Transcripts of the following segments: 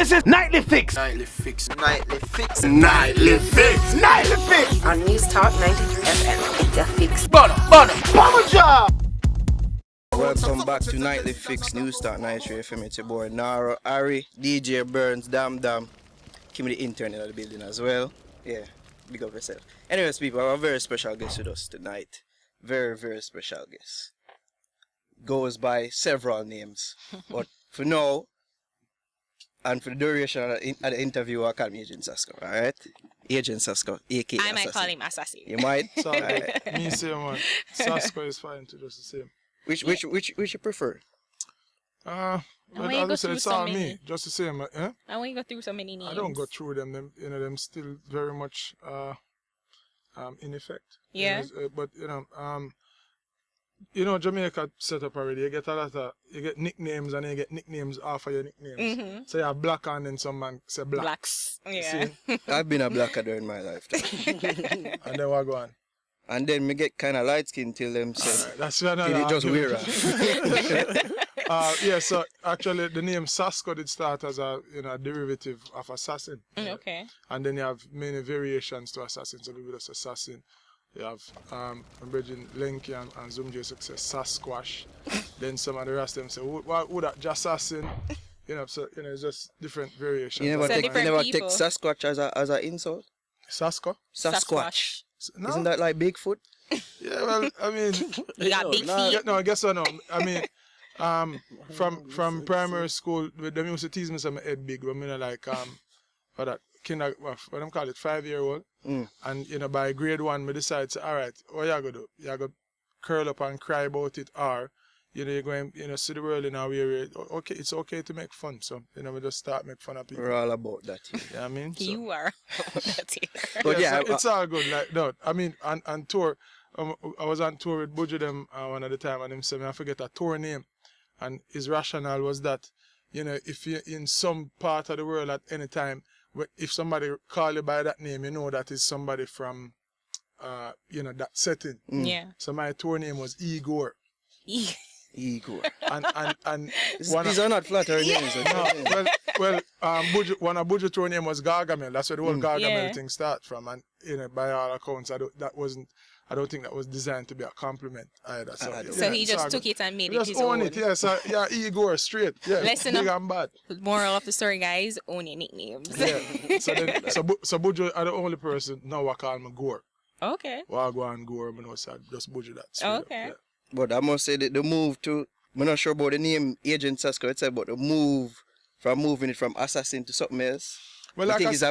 This is Nightly Fix. Nightly Fix. Nightly Fix. Nightly Fix. Nightly Fix. On News Talk 93 FM. It's a fix. Bummer job. Welcome back to Nightly Fix News Talk 93 FM. It's your boy Naro, Ari, DJ Burns, Dam. Give me the intern in the building as well. Yeah, big up yourself. Anyways, people, I have a very special guest with us tonight. Very, very special guest. Goes by several names. But for now, and for the duration of the interview, I call him Agent Sasco, alright? Agent Sasco, aka I might call him Assassin. You might? So, me same one. Sasco is fine to just the same. Which you prefer? But when you as go I said, through it's so all many. me. Just the same. Eh? And when you go through so many names. I don't go through them. Them still very much in effect. Yeah. But Jamaica set up already. You get nicknames and you get nicknames off of your nicknames. Mm-hmm. So you have black and then some man say black. Blacks. Yeah. See? I've been a blacker during my lifetime. And then what go on? And then me get kind of light skin till them say, Alright, that's another till it just wear Yeah, so actually the name Sasco did start as a derivative of assassin. Okay. And then you have many variations to assassin. So people just assassin. You have Bridging Lenky and Zoom success Sasquatch. Then some of the rest of them say, who that just assassin? So it's just different variations. You never So take different people. Sasquatch as an insult? Sasco? Sasquatch. No. Isn't that like Bigfoot? Yeah, well, I mean, You got big feet. no, I guess I know. I mean, from primary school, them used to tease me some head big. I mean, like for that what them call it, 5-year-old. And by grade 1, me decide, all right, what you gonna do? You gonna curl up and cry about it, or you're going, see the world in a way. Okay, it's okay to make fun. So we just start make fun of people. We're all about that. You know what I mean? So, You are. But yeah, so it's all good. Like no, I mean, on tour, I was on tour with Buju them one at the time, and him said, I forget a tour name, and his rationale was that, if you're in some part of the world at any time, if somebody call you by that name, you know that is somebody from, that setting. Yeah. So my tour name was Igor. Igor. And These are not flattering names. no, one of Buju tour name was Gargamel. That's where the whole Gargamel thing start from. And by all accounts, I don't think that was designed to be a compliment either. So he just took it and made it just his own own. it, yeah. So yeah, Igor straight. Yeah, Lesson big of- and bad. Moral of the story, guys, own your nicknames. Yeah. So Buju are the only person now I call me Gore. Okay. Well, I go and Gore, I know, so just Buju that. straight up, Okay. yeah. But I must say that the move to, I'm not sure about the name Agent Sasco, it's about the move from moving it from assassin to something else. Well, we like think it's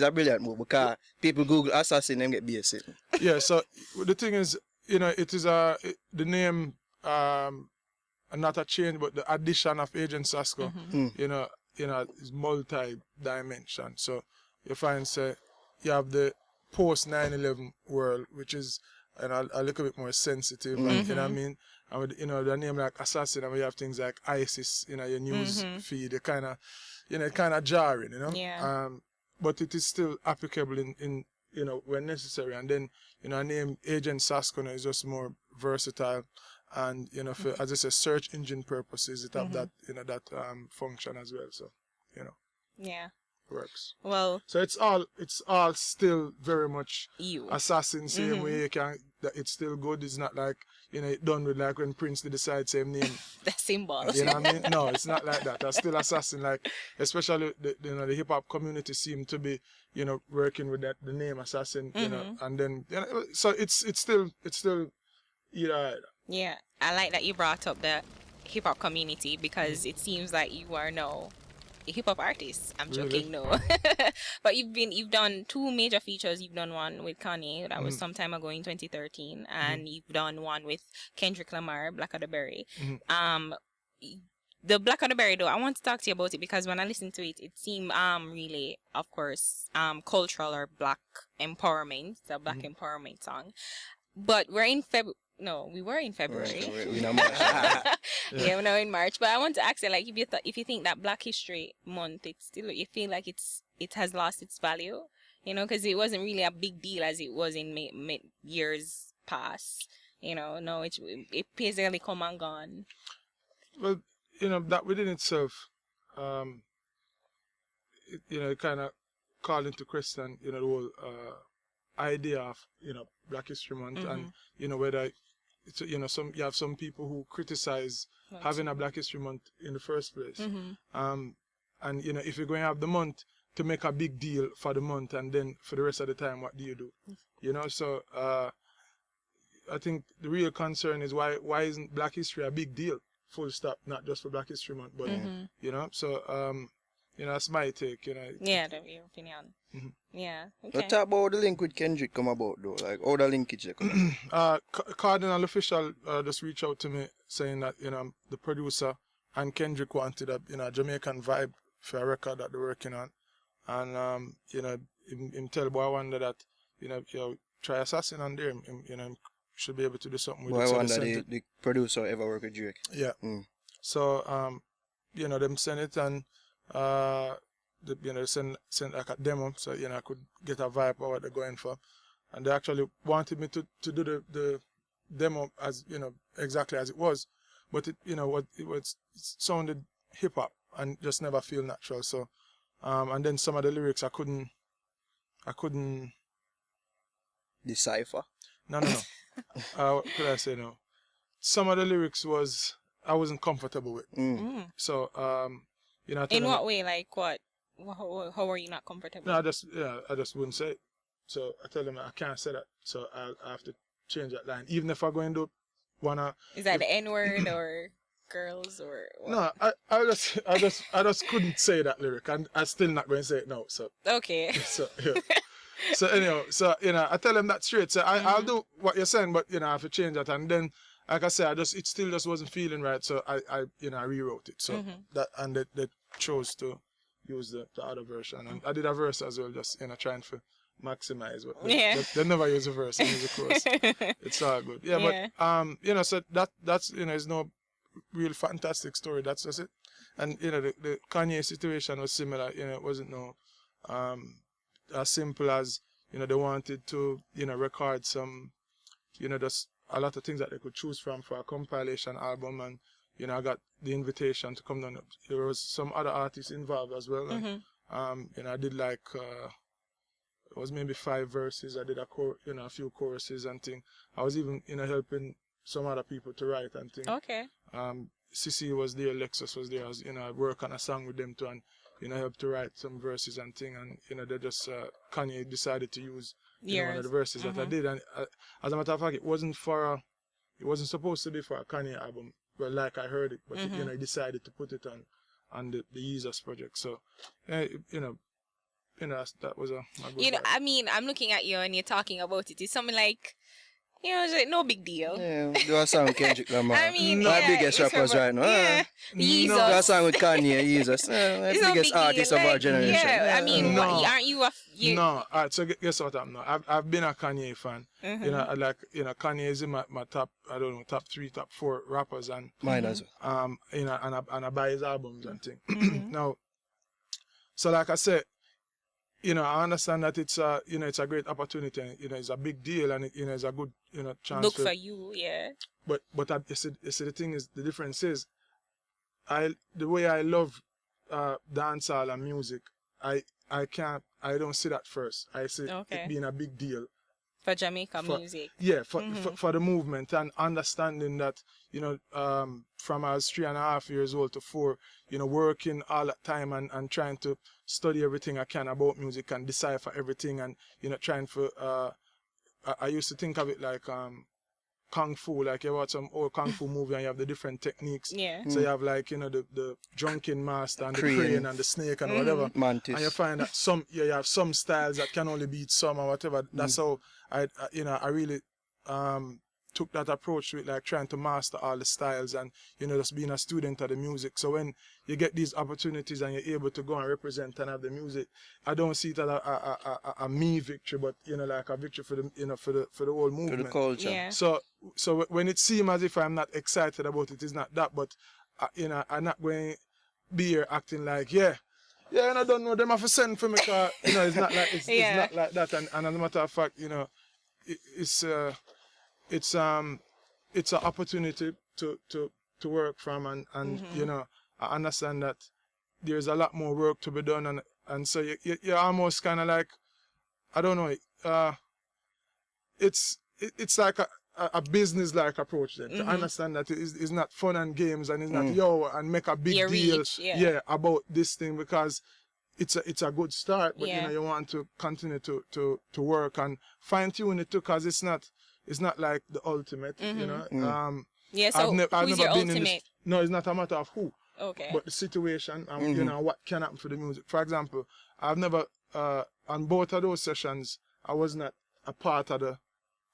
a brilliant move because people Google assassin and get BS. Yeah, so the thing is, it is the name, not a change, but the addition of Agent Sasco, is multi-dimension. So you find, say, you have the post 9/11 world, which is a little bit more sensitive, and, you know what I mean? And with, the name like assassin, and we have things like ISIS, your news feed, it kind of jarring, Yeah. But it is still applicable in when necessary. And then, a name Agent Sasco is just more versatile, and for, as I say, search engine purposes, it have that that function as well. So, Yeah. works. Well, So it's all still very much you. assassin same way. It's still good. It's not like it done with like when Prince did decide same name. The symbols. You know what I mean? No, it's not like that. That's still assassin. Like especially the hip hop community seem to be working with the name assassin. And then so it's still either. Yeah, I like that you brought up the hip hop community because it seems like you are now a hip hop artist. I'm joking, no. But you've done 2 major features. You've done one with Kanye, that was some time ago in 2013, and you've done one with Kendrick Lamar, Black of the Berry. The Black of the Berry, though, I want to talk to you about it because when I listened to it, it seemed really, of course, cultural or black empowerment. It's a black empowerment song. But we're in February. No, we were in February. We're in March. Yeah, we're now in March. But I want to ask you, like, if you think that Black History Month, it's still, you feel like it has lost its value, because it wasn't really a big deal as it was in years past. No, it basically come and gone. Well, that within itself, it kind of called into question, the whole idea of, Black History Month, and, whether it's, you have some people who criticize having a Black History Month in the first place. And, if you're going to have the month to make a big deal for the month, and then for the rest of the time, what do you do? So I think the real concern is why isn't Black History a big deal? Full stop, not just for Black History Month, but, so, that's my take, Yeah, that's your opinion. Yeah, okay. Let's talk about how the link with Kendrick come about, though. Like, how the linkage they come about. Cardinal Official just reached out to me saying that, the producer and Kendrick wanted a Jamaican vibe for a record that they're working on. And, him tell boy Wonder that, try Assassin on there, him should be able to do something with boy it. So Wonder, the producer ever work with Drake. Yeah. So, them send it, and, they send like a demo, so, I could get a vibe of what they're going for. And they actually wanted me to do the demo as, exactly as it was. But it sounded hip hop and just never feel natural. So, and then some of the lyrics I couldn't decipher. No. What could I say now? Some of the lyrics I wasn't comfortable with. So, in what way? Like what? How are you not comfortable? No, I just wouldn't say it. So I tell them I can't say that. So I have to change that line. Even if I go and do wanna. Is that the N-word or girls or what? No, I just couldn't say that lyric, and I'm still not going to say it now. So okay. So yeah. So anyhow, I tell them that straight. So I'll do what you're saying, but I have to change that, and then like I said, it still just wasn't feeling right. So I rewrote it. So they chose to use the other version, and I did a verse as well, just trying to maximize. But they never use a verse, they use a chorus. It's all good. Yeah, but so that's is no real fantastic story. That's just it. And the Kanye situation was similar. It wasn't no as simple as they wanted to record some just a lot of things that they could choose from for a compilation album, and I got the invitation to come down. There was some other artists involved as well. And, I did like it was maybe 5 verses. I did a few choruses and things. I was even helping some other people to write and things. Okay. Sissy was there, Lexus was there. I work on a song with them too, and helped to write some verses and things. And they just Kanye decided to use one of the verses that I did. And as a matter of fact, it wasn't supposed to be for a Kanye album. Well, like I heard it, but he decided to put it on the Jesus project. So, that was a good vibe. I mean, I'm looking at you and you're talking about it. It's something like, it's like no big deal. Yeah, do a song with Kendrick Lamar. I mean, my biggest rappers right now. Yeah, Jesus. Do a song with Kanye, Jesus. My biggest artist of our generation. Yeah, I mean, aren't you No, all right, so guess what happened now? I've been a Kanye fan. Kanye is in my top, I don't know, top 3, top 4 rappers, and mine as well. and I buy his albums and things. Now, so like I said, I understand that it's a great opportunity. It's a big deal, and it's a good chance. Look for you, yeah. But you see, the thing is, the difference is, the way I love dancehall and music, I don't see that first. I see it being a big deal for Jamaica music. Yeah, for the movement, and understanding that from I was 3.5 years old to 4, working all that time and trying to study everything I can about music and decipher everything, and trying to I used to think of it like kung fu, like you watch some old kung fu movie and you have the different techniques. Yeah. So you have like the drunken master and the crane and the snake and whatever. Mantis. And you find that you have some styles that can only beat some or whatever. That's how I really took that approach to it, like trying to master all the styles and just being a student of the music. So when you get these opportunities and you're able to go and represent and have the music, I don't see it as a me victory, but like a victory for the for the whole movement. For the culture. Yeah. So when it seems as if I'm not excited about it, it's not that. But I'm not going to be here acting like and I don't know them have to send for me because it's not like it's not like that. And as a matter of fact, it's an opportunity to work from, and I understand that there's a lot more work to be done, and and so you're almost kind of like, I don't know, it's like a business like approach then, to understand that it's not fun and games, and it's not and make a big Your deal reach, yeah. about this thing, because it's a good start, but Yeah. you want to continue to work and fine tune it too, because it's not like the ultimate, you know. Yeah, so who's your been in this, ultimate? no, it's not a matter of who, Okay. but the situation and you know what can happen for the music. For example, I've never on both of those sessions I was not a part of the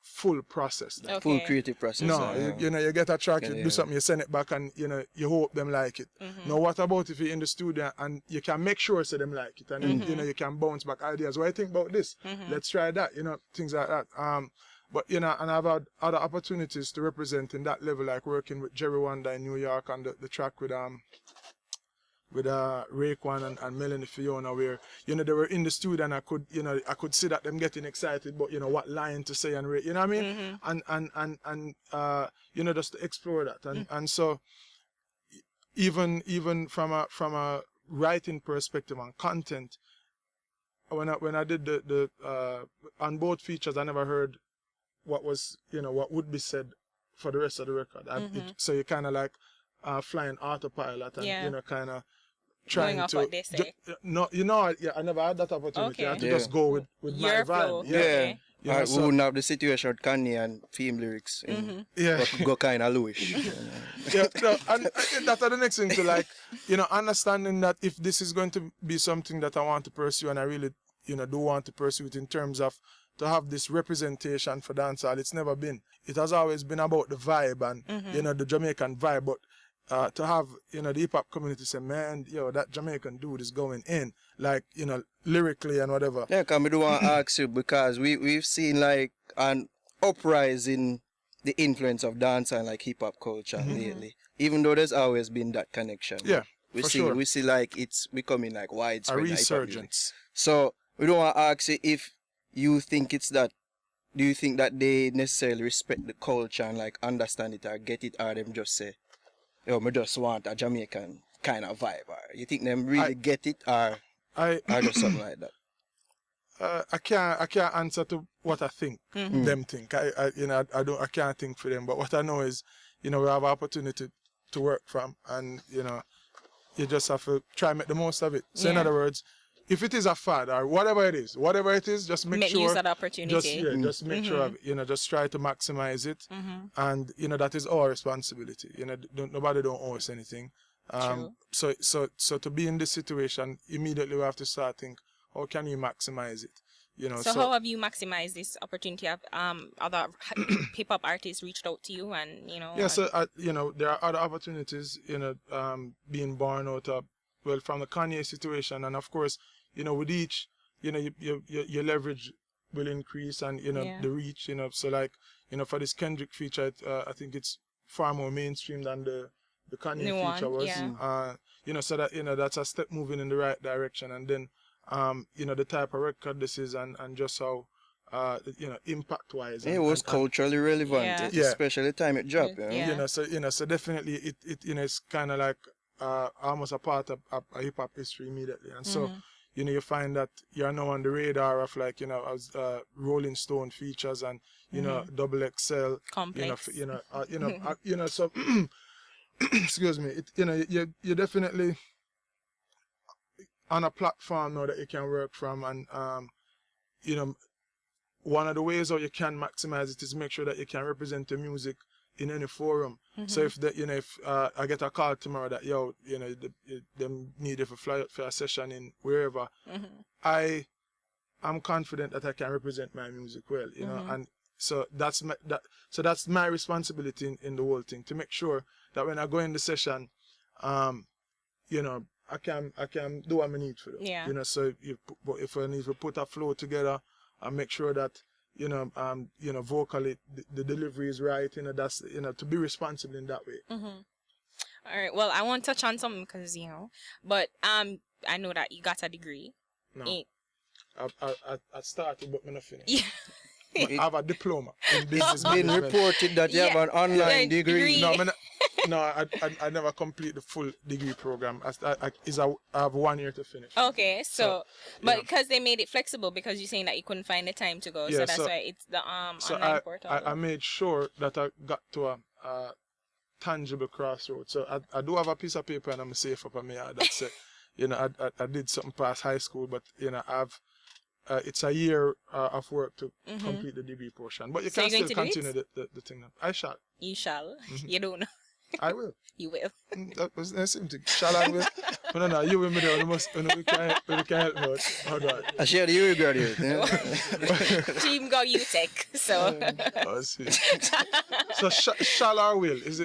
full process. Okay. Full creative process. No, you know, you get a track, you do something, you send it back, and you know, you hope them like it. Now, what about if you're in the studio and you can make sure so them like it, and then, you know, you can bounce back ideas. What do you think about this? Let's try that. You know, things like that. But you know, and I've had other opportunities to represent in that level, like working with Jerry Wonder in New York on the track with Raekwon and Melanie Fiona, where, you know, they were in the studio and I could see that them getting excited, but you know what line to say, and you know what I mean, and you know, just to explore that, and so even from a writing perspective and content, when I did the on both features, I never heard what would be said for the rest of the record. So you kind of like flying autopilot and you know, kind of trying going off to what they say. no, you know, I never had that opportunity. I had to just go with my Your vibe. flow. Yeah. Okay. You know, We wouldn't have the situation with Kanye and theme lyrics. Yeah. But go kind of Louis. Yeah, no, and that's the next thing, to like, you know, understanding that if this is going to be something that I want to pursue, and I really, you know, do want to pursue it in terms of to have this representation for dancehall, it's never been. It has always been about the vibe and, you know, the Jamaican vibe, but to have, you know, the hip-hop community say, man, yo, that Jamaican dude is going in, like, you know, lyrically and whatever. Yeah, because I do want to ask you, because we've seen like an uprise in the influence of dance and like hip-hop culture lately, even though there's always been that connection. Yeah, we for see sure. We see like it's becoming like widespread. A hip-hop music. resurgence. So we don't want to ask you if you think it's that. Do you think that they necessarily respect the culture and like understand it or get it, or them just say, yo, me just want a Jamaican kind of vibe, or you think them really get it, or just something like that? I can't answer to what I think them think. I can't think for them. But what I know is, you know, we have an opportunity to work from, and you know, you just have to try and make the most of it. So in other words, if it is a fad or whatever it is, just make sure use that opportunity. Just make sure of it. You know, just try to maximize it, and you know, that is our responsibility. You know, nobody don't owe us anything. So to be in this situation, immediately we have to start think, how can you maximize it? You know. So how have you maximized this opportunity? Have other hip hop artists reached out to you, and you know? Yeah. So you know, there are other opportunities. You know, being born out of, well, from the Kanye situation, and of course, you know, with each, you know, your leverage will increase, and you know, the reach. You know, so like, you know, for this Kendrick feature, I think it's far more mainstream than the Kanye feature was. You know, so that, you know, that's a step moving in the right direction, and then you know, the type of record this is, and just how you know, impact wise. It was culturally relevant, especially the time it dropped. You know, so definitely it you know, it's kind of like almost a part of hip hop history immediately, and so. You know, you find that you're now on the radar of, like, you know, as Rolling Stone features, and you know, Double XL, Complex. you know, so excuse me, you know, you're definitely on a platform now that you can work from, and you know, one of the ways how you can maximize it is make sure that you can represent the music in any forum. So if that, you know, if I get a call tomorrow that, yo, you know, them need you for fly out for a session in wherever, I'm confident that I can represent my music well, you know, and so that's my responsibility in the whole thing, to make sure that when I go in the session, you know, I can do what I need for them. You know, so if I need to put a flow together and make sure that, you know, vocally the delivery is right, you know, that's, you know, to be responsible in that way. All right. Well, I want to touch on something because, you know, but I know that you got a degree. No, I started, but I'm not finished. I have a diploma in business. It's been reported that you have an online degree. No, No, I never complete the full degree program. I have 1 year to finish. Okay, so but yeah. because they made it flexible, because you're saying that you couldn't find the time to go, Yeah, so that's so- why it's the So online portal. I made sure that I got to a tangible crossroads. So I do have a piece of paper and I'm safe up on me that said, I did something past high school, but I've it's a year of work to complete the degree portion. But you So can you're still going to do continue the thing. I shall. You shall. You don't know. I will. You will. That was the same thing. Shall I will? No, you will me there. We can help me out. Oh God. I share the you graduate. Team got you tech, so Oh, I see. So shall or will? Does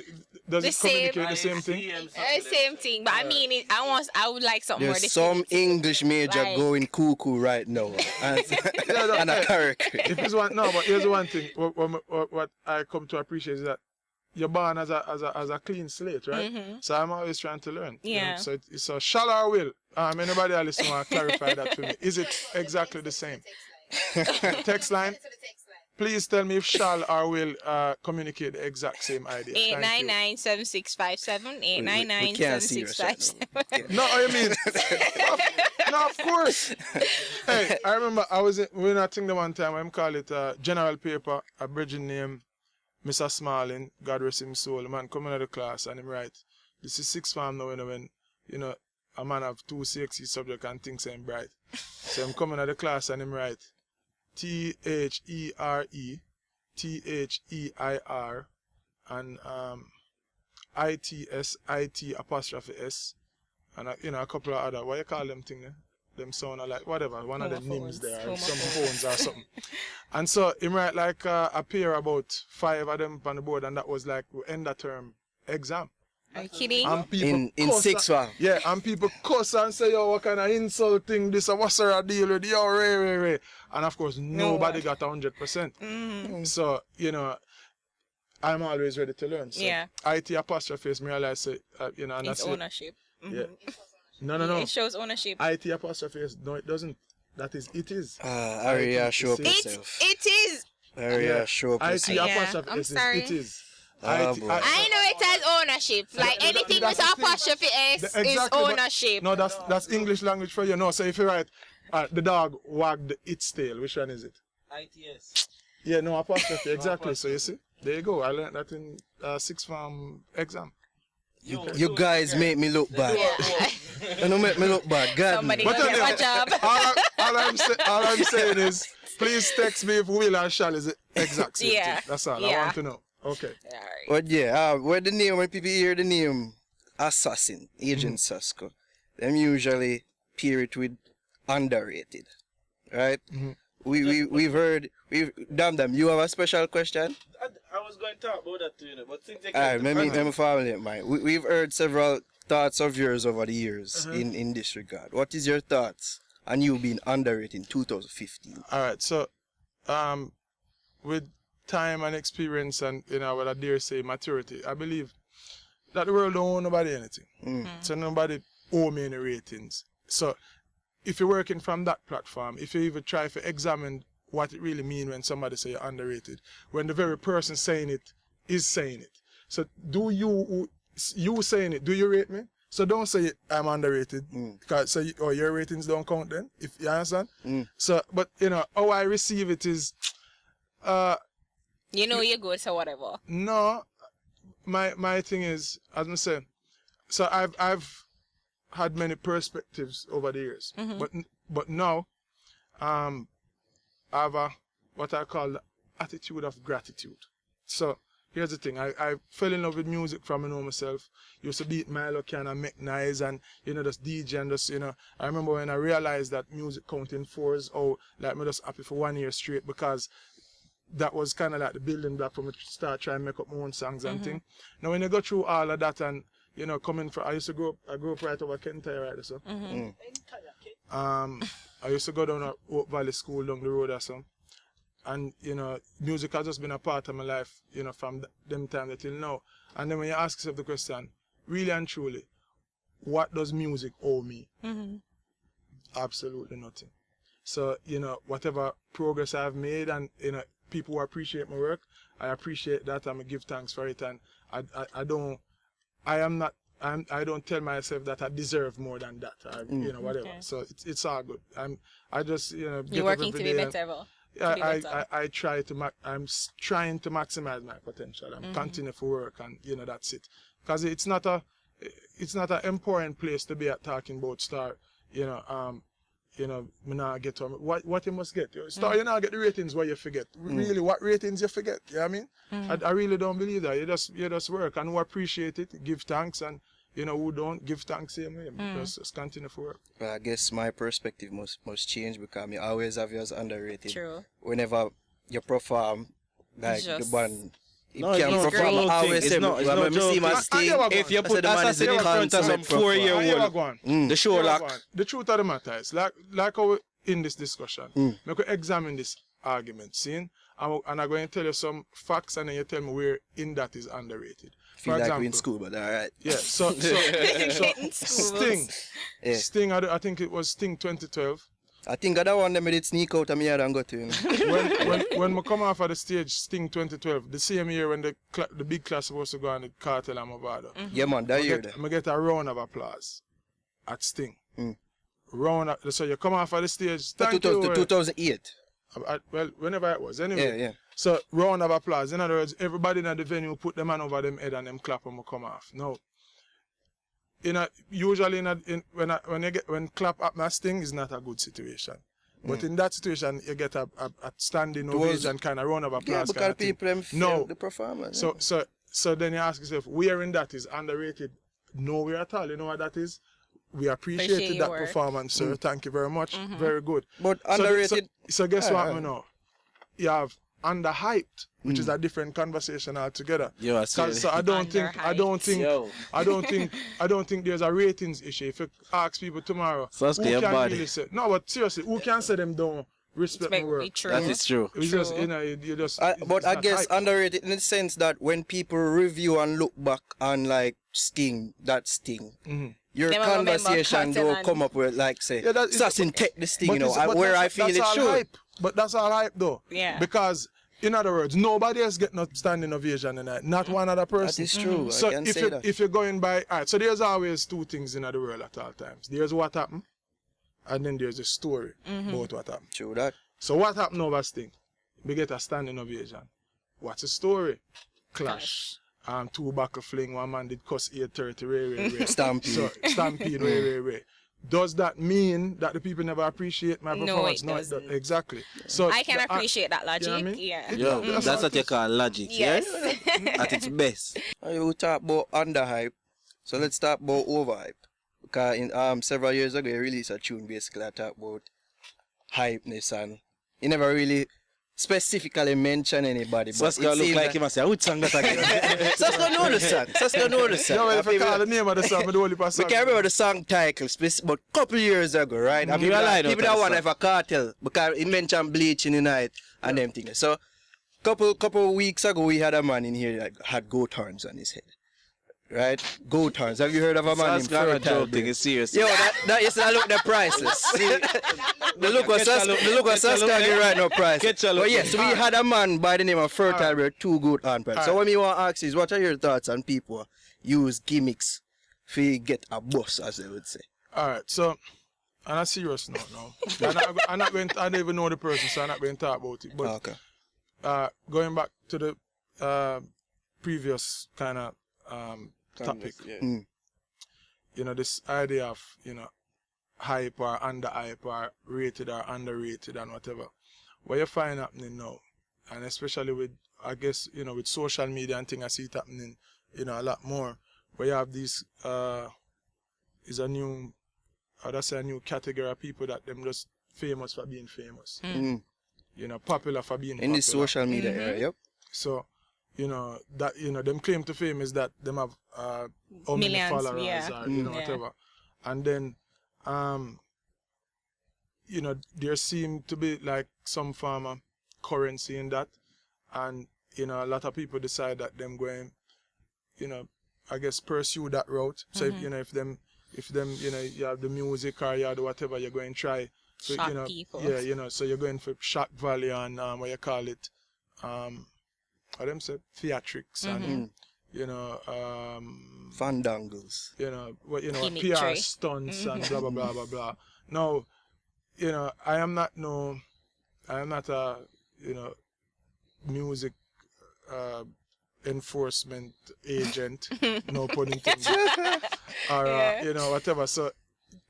The it same. communicate the same thing? same thing. But I mean, I would like something more. There's some English major Like- going cuckoo right now. And, and a character. If it's one, no, but here's one thing. What I come to appreciate is that you're born as a clean slate, right? So I'm always trying to learn. Yeah. So shall or will? Anybody else want to clarify that to me? Is it exactly the same? Text line. Please tell me if shall or will communicate the exact same idea. Thank you. 899-7657. We can't see yourself. 899-7657. No, I mean, no, of course. Hey, I remember we were thing the one time. I call it general paper, a bridging name, Mr. Smalling, God rest him soul. Man coming out of the class and him write, this is sixth form now when a man have 2 CXC subject and things him bright. So I'm coming out of the class and him write THERE, THEIR, and ITS and a couple of other, what you call them thing there? Them sound like whatever, one of the names there, or some phones or something. And so him write like a pair about 5 of them on the board, and that was like end of term exam. Are you kidding? And people In cuss sixth and- form. Yeah, and people cuss and say, yo, what kind of insulting this, what's a deal with yo, ray. And of course, nobody got 100%. So, I'm always ready to learn. So Yeah. IT apostrophe is me realize, and It's that's it. ownership. Yeah. No. It shows ownership. IT apostrophe is, no, it doesn't. That is, it is. Aria, show up yourself. It is. Aria, show up IT yourself. Yeah, apostrophe I'm is, sorry. it is. Ah, IT boy. I know it has ownership. Like anything that's with the thing. apostrophe S is Exactly, but- ownership. No, that's English language for you. No, so if you write, the dog wagged its tail, which one is it? ITS. Yeah, no apostrophe, exactly. So you see, there you go. I learned that in sixth form exam. You guys make me look bad. You don't make me look bad. God. Somebody But go get anyway, a job. all I'm saying is, please text me if will and shall is the exact same Yeah, thing. That's all I yeah. want to know. Okay. Alright. But yeah, when people hear the name Assassin, Agent Sasco, them usually pair it with underrated, right? We've heard, damn, you have a special question? I was going to talk about that too, but since they Alright, let me follow it, man. We've heard several thoughts of yours over the years in this regard. What is your thoughts on you being underrated in 2015? All right. So, with time and experience and what I dare say maturity, I believe that the world don't owe nobody anything. So nobody owe me any ratings. So if you're working from that platform, if you even try to examine what it really means when somebody say you're underrated, when the very person saying it is saying it. So do you saying it, do you rate me? So don't say I'm underrated, because your ratings don't count then, if you understand. So, but how I receive it is, You're good, so whatever. no, my thing is, as I say, so I've had many perspectives over the years, but now, I have what I call the attitude of gratitude. So here's the thing, I fell in love with music from I know myself. Used to beat Milo can and make noise and just DJ and just I remember when I realized that music counting fours, like me just happy for 1 year straight, because that was kind of like the building block for me to start trying to make up my own songs and thing. Now when you go through all of that and coming from, I grew up right over Kentai, right? So I used to go down to Oak Valley School down the road or so. And, music has just been a part of my life, from them time till now. And then when you ask yourself the question, really and truly, what does music owe me? Absolutely nothing. So, whatever progress I've made and, people who appreciate my work, I appreciate that and I give thanks for it. And I don't I don't tell myself that I deserve more than that, or, you know, whatever. Okay. So it's all good. I just, you know, You're working to be better, bro. I try to trying to maximize my potential and continue to work, and you know, that's it. Because it's not an important place to be at talking about star. You know, me not get what you must get. Star, you not get the ratings where you forget. Really, what ratings you forget? You know what I mean? I really don't believe that. You just work, and who appreciate it, give thanks, and you know, who don't give thanks same way. Just continue to work. Well, I guess my perspective must change because I always have you as underrated. True. Whenever you perform, like the one. You No, can't it's perform not always it's say, not when me see my I sting, If you I put say the man is assassin in front of some I hear 4-year-old, what go on. the show Hear what lock. go on. The truth of the matter is, like how we in this discussion, we could examine this argument, see? And I'm going to tell you some facts, and then you tell me where in that is underrated. Feel like we're in school, but alright. Yeah, so Sting. Yeah. Sting, I think it was Sting 2012. I think that one them did sneak out of me and go to him. when we come off of the stage, Sting 2012, the same year when the big class supposed to go on the Cartel and Movado. Yeah, man, that year. I get a round of applause at Sting. So you come off of the stage. Thank you. 2008. Well, whenever it was, anyway. Yeah. So round of applause. In other words, everybody in the venue put them hand over them head and them clap when we come off. No. Usually when clap at my Sting is not a good situation. But in that situation, you get a standing ovation kind of round of applause. Yeah, because people them feel the performance. So then you ask yourself, where in that is underrated? Nowhere at all. You know what that is? We appreciated that performance, sir. Thank you very much. Very good. But underrated. So guess what, man? Now you have underhyped, which is a different conversation altogether. Yeah, so I don't think there's a ratings issue. If you ask people tomorrow, Sasco, who your can body. really say? No, but seriously, who can say them don't respect my work? That is true. It's just you just. But I guess underrated in the sense that when people review and look back on like Sting, that Sting, your Them conversation remember don't come up with like say, Yeah, Assassin take this thing, but you know, it's- but where that's- I feel that's it all should. hype. But that's all hype though. Yeah. Because in other words, nobody else get no standing ovation in it. Not one other person. That is true. So I can if say you that. if you're going by, alright, so there's always two things in the world at all times. There's what happened, and then there's a story about what happened. True that. So what happened over Sting? We get a standing ovation. What's the story? Clash. Two buckle fling, one man did cuss 830 ray. Stampede. So stampede ray. Does that mean that the people never appreciate my No, performance? it doesn't. Exactly. So I can appreciate that logic. You know what I mean? Yeah. Yo, that's what you call logic, Yes. yeah? At its best. We talk about underhype, so let's talk about overhype. Because in several years ago, you released a tune basically that talk about hypeness, and you never really specifically mention anybody. But Sasco look like him and say, which song that again? Sasco know the song. Sasco know the song. yeah, well, if I People- call the name of the song, I do only pass We can't remember the song title, but a couple years ago, right? And Give people a line out people of that the want to song. have a cartel because it mentioned bleaching in the night and them things. So, couple weeks ago, we had a man in here that had goat horns on his head. Right? Goat horns. Have you heard of a man named Sasco not Fertile joking, Brain? it's serious. Yo, that is the look the prices. See, the look what Sasco get right now prices. But yes, we had a man by the name of Fertile Brain, two goat horn prices. So what me want to ask is, what are your thoughts on people use gimmicks to get a bus, as they would say? Alright, so on a serious note now. I'm not going to, I don't even know the person, so I'm not going to talk about it. But Okay. going back to the previous kind of topic, you know, this idea of, you know, hype or under hype or rated or underrated and whatever. What you find happening now, and especially with, I guess, you know, with social media and things, I see it happening, you know, a lot more, where you have these, is a new, I'd say a new category of people that them just famous for being famous. You know, popular for being In popular. the social media era, yep. So, you know, that, you know, them claim to fame is that them have how many Millions, followers yeah. or, you know, Yeah. whatever. And then, you know, there seem to be like some form of currency in that. And, you know, a lot of people decide that them going, you know, I guess pursue that route. So, if, you know, if them, you know, you have the music or you have the whatever, you're going to try. So, Shock you know, people. yeah, you know, so you're going for shock value and what you call it, how them say, theatrics and, you know, Fandangles. what Gimmick PR tree. stunts and blah blah blah blah blah. Now, I am not a music enforcement agent, no pun intended, or whatever. So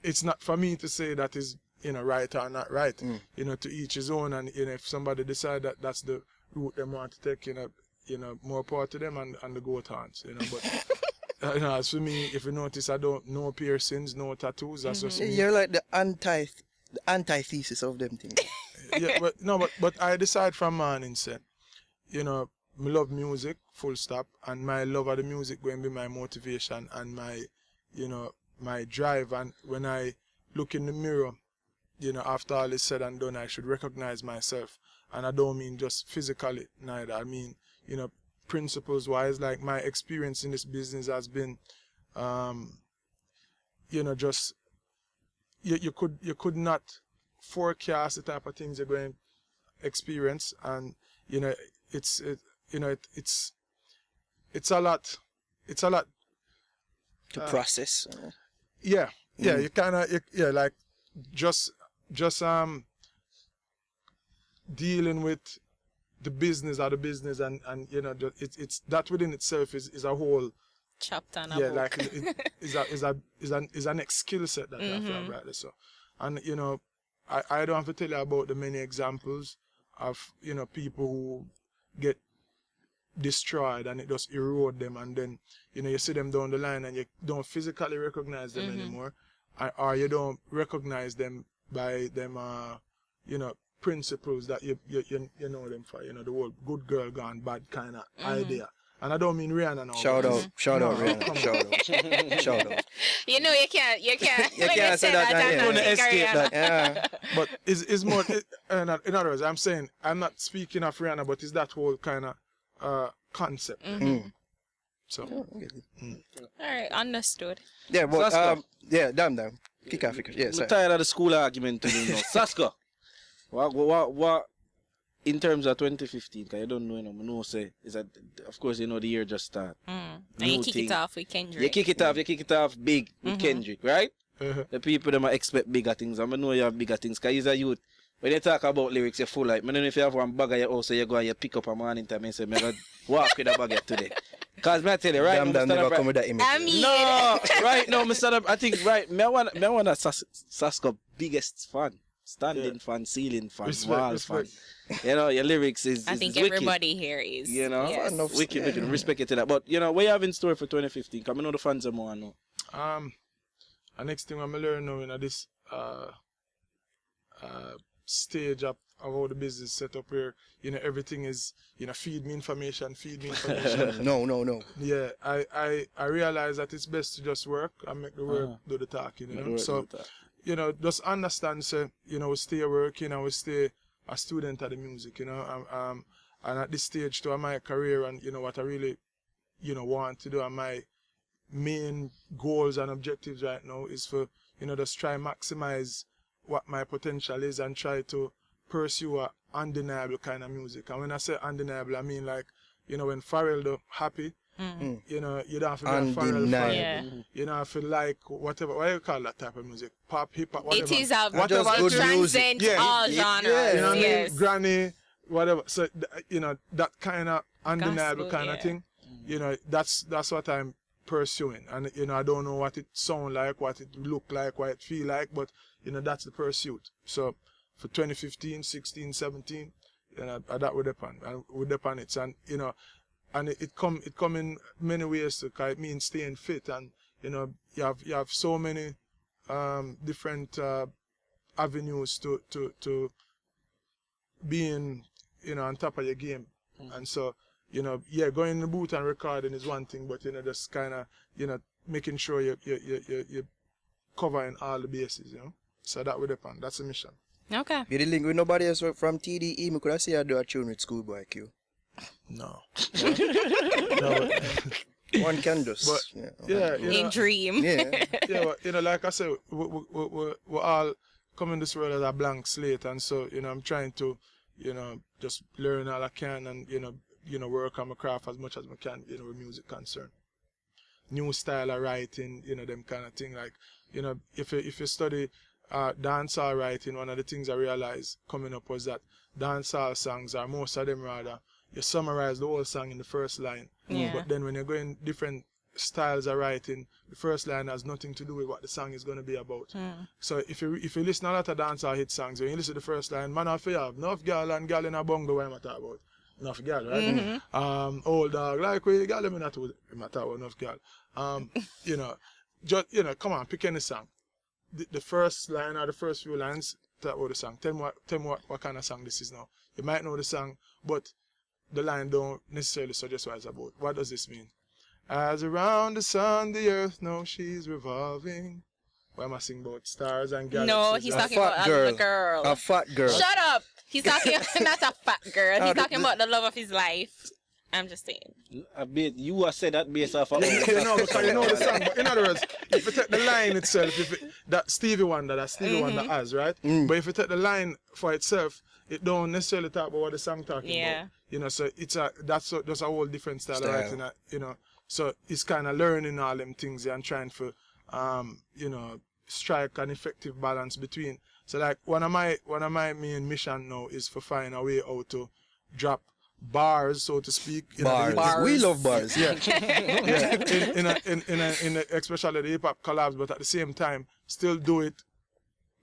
it's not for me to say that is right or not right. To each his own, and if somebody decide that that's the route they want to take, more power to them and the goat hands, but as for me, if you notice, I don't no piercings, no tattoos. That's just me. You're like the antithesis of them things. Yeah, but I decide from morning, say, me love music, full stop, and my love of the music going to be my motivation and my, my drive. And when I look in the mirror, after all is said and done, I should recognize myself. And I don't mean just physically, neither. I mean, principles wise, like my experience in this business has been, just you could not forecast the type of things you're going to experience, and it's a lot To process. yeah you kind of like just dealing with the business of the business, and it's that within itself is a whole Chapter and a book. like is a next skill set that you have to have, right? So, and I don't have to tell you about the many examples of people who get destroyed and it just erode them, and then you see them down the line and you don't physically recognize them anymore, or you don't recognize them by them principles that you know them for, the whole good girl gone bad kind of idea. And I don't mean Rihanna now. Shout out Rihanna. come on. Shout out. You can't. You when can't you say say that, that, yeah. I'm Wanna not escape Rihanna. Yeah. But it's more, in other words, I'm saying, I'm not speaking of Rihanna, but it's that whole kind of concept. So, All right, understood. Yeah, but Sasco. damn. Kick off. Yeah, I'm sorry. tired of the school argument today, Sasco, what in terms of 2015, because I don't know, I know say, is that, of course, the year just start. And New you kick thing. it off with Kendrick. You kick it off big with Kendrick, right? The people that might expect bigger things, and I know you have bigger things, because he's a youth. When you talk about lyrics, you're full like, I don't know if you have one bag at your house, so you go and you pick up a morning time and say, I'm going to walk with a bag here today. Because I tell you, right Damn, now, never come with that image. I mean, no, right now, Mr. I think, right, me want Sasco biggest fan. Standing fan, ceiling fan, wall fan. Your lyrics is I think is wicked. everybody here is. Yes. Fan of- Wicked, respect you to that. But, what you have in store for 2015? Because I know the fans are more now. the next thing I'm learning now in this stage of how the business set up where everything is feed me information. No. Yeah, I realize that it's best to just work and make the work do the talking. So just understand, say we stay working, we stay a student of the music, and at this stage to my career and what I really want to do, and my main goals and objectives right now is for just try maximize what my potential is and try to pursue a undeniable kind of music. And when I say undeniable, I mean like when Pharrell do happy, you don't have to be a Pharrell fan. Undeniable. Yeah. You know, I feel like whatever, what do you call that type of music? Pop, hip hop, whatever. It is a Just good transcend music. all Yeah, genres. yeah. You know what I Yes. mean? Granny, whatever. So, that kind of undeniable Gospel, kind of yeah. thing, that's what I'm pursuing. And, I don't know what it sound like, what it look like, what it feel like, but, that's the pursuit. So, for 2015, 16, 17, that would depend. And would depend it. And, and it come in many ways, because it means staying fit. And, you have so many different avenues to being, on top of your game. And so, going in the booth and recording is one thing, but, just kind of, making sure you're covering all the bases, So that would depend. That's the mission. Okay. You didn't link with nobody else from TDE. Me could have seen you do a tune with Schoolboy Q. No. No, One can just. but yeah, In dream. Yeah. yeah, but, like I said, we're all coming this world as a blank slate, and so I'm trying to just learn all I can and work on my craft as much as I can, with music concerned. New style of writing, them kind of thing. Like, if you study dancehall writing, one of the things I realized coming up was that dancehall songs are, most of them rather, you summarize the whole song in the first line. Yeah. But then when you're going different styles of writing, the first line has nothing to do with what the song is going to be about. So if you listen a lot of dancehall hit songs, when you listen to the first line, man, if you have enough girl and girl in a bungle, what am I talking about? Enough girl, right? Old dog, like we girl, I'm not talking about enough girl. Come on, pick any song. The first line or the first few lines, talk about the song. Tell me what kind of song this is now. You might know the song, but the line don't necessarily suggest what it's about. What does this mean? As around the sun, the earth knows she's revolving. Why am I singing about stars and galaxies? No, he's talking about a girl. A fat girl. Shut up! He's talking not a fat girl. He's talking about the love of his life. I'm just saying. You have said that based off of because you know the song. But in other words, if you take the line itself, that Stevie Wonder has, right? But if you take the line for itself, it don't necessarily talk about what the song talking about. So that's a whole different style of writing. So it's kind of learning all them things and trying to, strike an effective balance between. So like one of my main mission now is to find a way how to drop bars, so to speak. Bars. We love bars. Yeah. in especially the hip hop collabs, but at the same time, still do it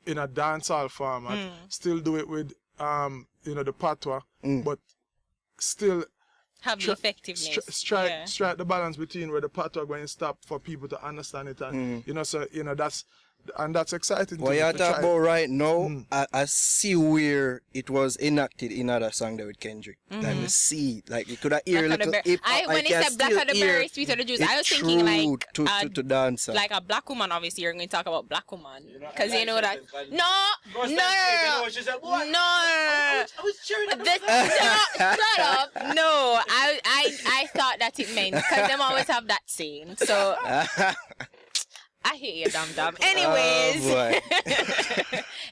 in a dancehall format. Still do it with the patois, but still have the effectiveness. Strike the balance between where the patois going to stop for people to understand it, and that's exciting. What you're talking about right now, I see where it was enacted in other song there with Kendrick. Like the seed, like you could have hear a little hip hop. When he said black of the berry, sweet of the juice, I was thinking like to dance. Like a black woman. Obviously, you're going to talk about black woman because you know that. No. Shut up. No, I thought that it meant because them always have that saying. So. I hear you, dum-dum. Anyways. Oh,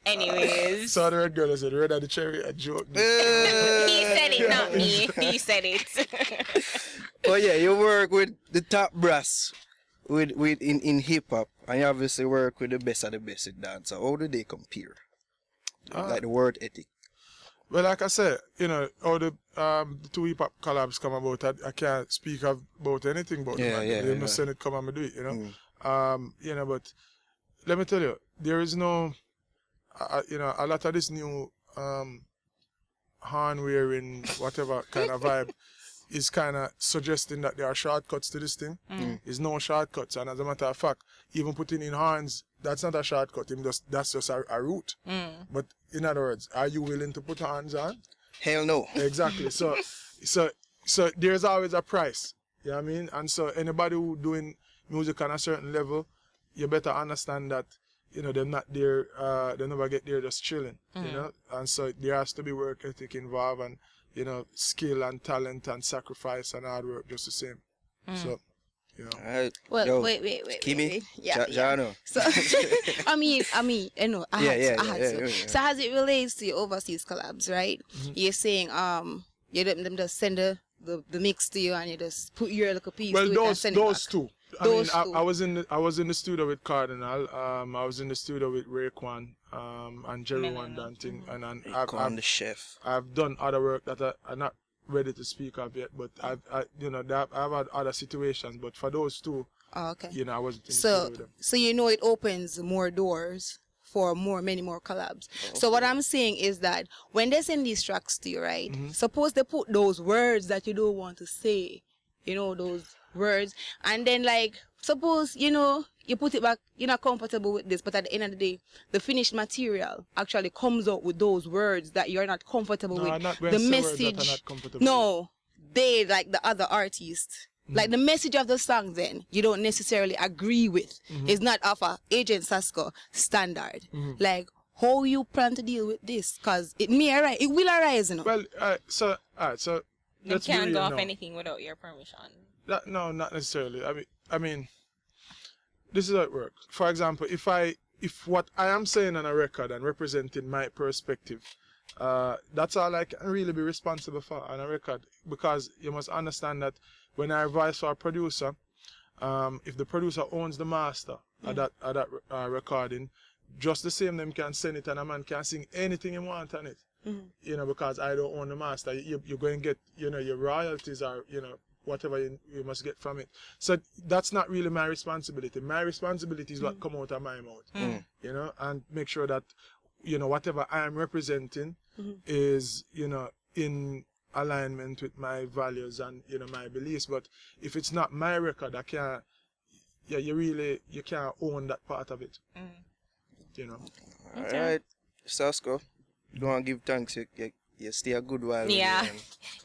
Anyways. So the red girl said, red of the cherry, a joke. He said it, not me. He said it. Oh yeah, you work with the top brass in hip-hop, and you obviously work with the best of the best in dance. So how do they compare? Like the word ethic. Well, like I said, how the two hip-hop collabs come about, I can't speak about anything about them. They must send it, come and do it, but let me tell you, there is no, a lot of this new horn wearing, whatever kind of vibe is kind of suggesting that there are shortcuts to this thing. There's no shortcuts, and as a matter of fact, even putting in horns, that's not a shortcut. That's just a route. But in other words, are you willing to put horns on? Hell no. Exactly. So there's always a price. You know what I mean? And so anybody who doing music on a certain level, you better understand that, they're not there, they never get there just chilling, and so there has to be work ethic involved and, skill and talent and sacrifice and hard work just the same. So, Well, wait. Kimi? Yeah. Jano. So, I mean, I had to. So as it relates to your overseas collabs, right? You're saying, you let them just send the mix to you and you just put your little piece to it and send it back. Those two. I was in the studio with Cardinal. I was in the studio with Raekwon, and Jerry Wanda and thing. And I'm the chef. I've done other work that I'm not ready to speak of yet. But I've had other situations. But for those two, I wasn't in the studio with them. So it opens more doors for many more collabs. Okay. So what I'm saying is that when they send these tracks to you, right? Suppose they put those words that you don't want to say, those words, and then suppose you put it back, you're not comfortable with this, but at the end of the day, the finished material actually comes out with those words that you're not comfortable with. I'm not going the to say message, words that I'm not comfortable no, they like the other artists. Like the message of the song, then you don't necessarily agree with. It's not off a Agent Sasco standard. Like how you plan to deal with this, because it will arise, Well, so you can't go off anything without your permission. No, not necessarily. I mean, this is how it works. For example, if what I am saying on a record and representing my perspective That's all I can really be responsible for on a record, because you must understand that when I voice for a producer, if the producer owns the master of that recording, just the same them can send it and a man can sing anything he want on it. You know, because I don't own the master. You're going to get, you know, your royalties or, you know, whatever you must get from it. So that's not really my responsibility. My responsibility is what come out of my mouth, you know, and make sure that, you know, whatever I'm representing is, you know, in alignment with my values and, you know, my beliefs. But if it's not my record, I can't, you can't own that part of it, you know. All right, Sasco, you want to give thanks. You stay a good while. Yeah, you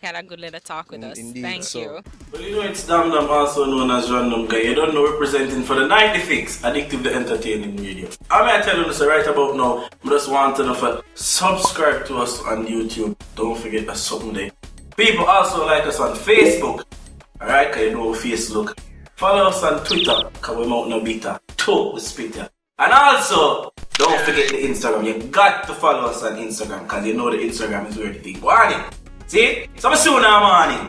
had a good little talk with us. Indeed, Thank you. Well, you know, it's Dam Dam, also known as Random Guy. You don't know, representing for the Nightly Fix, Addictive the Entertaining Radio. I'm going to tell you this right about now. I just want to know if subscribe to us on YouTube. Don't forget that something there. People also like us on Facebook. Alright, because you know Facebook. Follow us on Twitter, because we're out no bitter. Talk with Spitter. And also, don't forget the Instagram. You got to follow us on Instagram, because you know the Instagram is where the thing going. See? So, I'm soon now, morning.